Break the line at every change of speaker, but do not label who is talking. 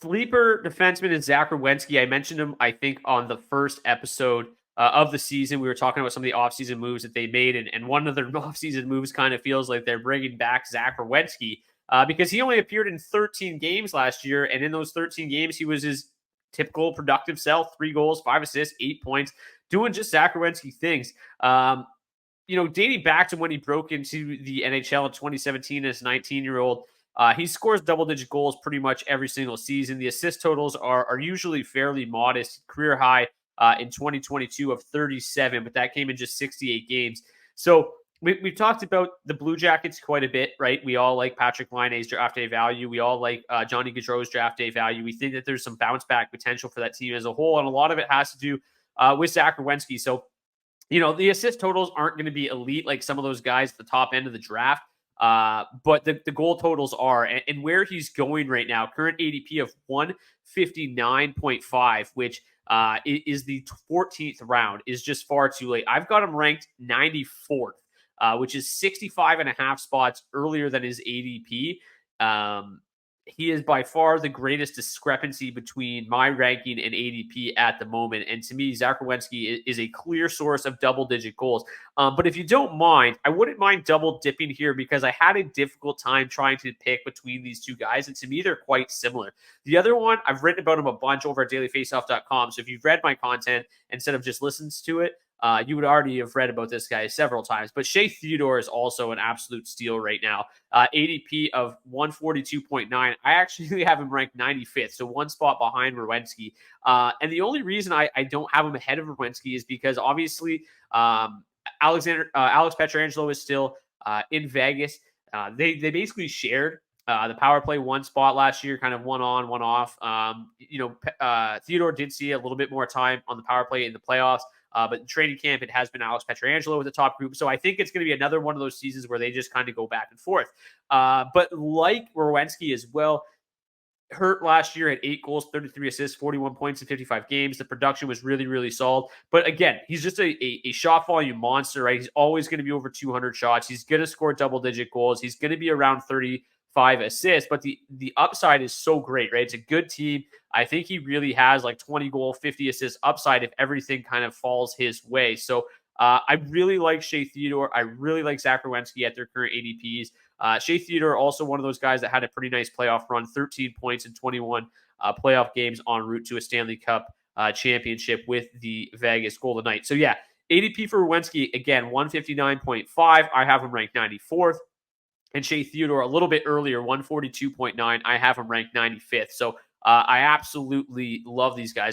Sleeper defenseman is Zach Werenski. I mentioned him, I think, on the first episode of the season. We were talking about some of the offseason moves that they made, and one of their offseason moves kind of feels like they're bringing back Zach Werenski because he only appeared in 13 games last year, and in those 13 games, he was his typical productive self: 3 goals, 5 assists, 8 points, doing just Zach Werenski things. Dating back to when he broke into the NHL in 2017 as 19-year-old, he scores double-digit goals pretty much every single season. The assist totals are usually fairly modest. Career high in 2022 of 37, but that came in just 68 games. So we've talked about the Blue Jackets quite a bit, right? We all like Patrick Laine's draft day value. We all like Johnny Gaudreau's draft day value. We think that there's some bounce-back potential for that team as a whole, and a lot of it has to do with Zach Werenski. So the assist totals aren't going to be elite like some of those guys at the top end of the draft. But the goal totals are, and where he's going right now, current ADP of 159.5, which is the 14th round, is just far too late. I've got him ranked 94th, which is 65 and a half spots earlier than his ADP. He is by far the greatest discrepancy between my ranking and ADP at the moment. And to me, Zach Werenski is a clear source of double-digit goals. But if you don't mind, I wouldn't mind double dipping here because I had a difficult time trying to pick between these two guys. And to me, they're quite similar. The other one, I've written about him a bunch over at dailyfaceoff.com. So if you've read my content instead of just listens to it, you would already have read about this guy several times. But Theodore is also an absolute steal right now. ADP of 142.9. I actually have him ranked 95th, so one spot behind Werenski. And the only reason I don't have him ahead of Werenski is because obviously Alex Pietrangelo is still in Vegas. They basically shared the power play one spot last year, kind of one on, one off. Theodore did see a little bit more time on the power play in the playoffs. But in training camp, it has been Alex Pietrangelo with the top group. So I think it's going to be another one of those seasons where they just kind of go back and forth. But like Werenski as well, hurt last year at 8 goals, 33 assists, 41 points in 55 games. The production was really, really solid. But again, he's just a shot volume monster, right? He's always going to be over 200 shots. He's going to score double-digit goals. He's going to be around 35 assists, but the upside is so great, right? It's a good team. I think he really has like 20 goal, 50 assist upside if everything kind of falls his way. So I really like Theodore. I really like Zach Werenski at their current ADPs. Theodore, also one of those guys that had a pretty nice playoff run, 13 points in 21 playoff games en route to a Stanley Cup championship with the Vegas Golden Knights. So yeah, ADP for Werenski, again, 159.5. I have him ranked 94th. And Theodore a little bit earlier, 142.9. I have him ranked 95th. So I absolutely love these guys.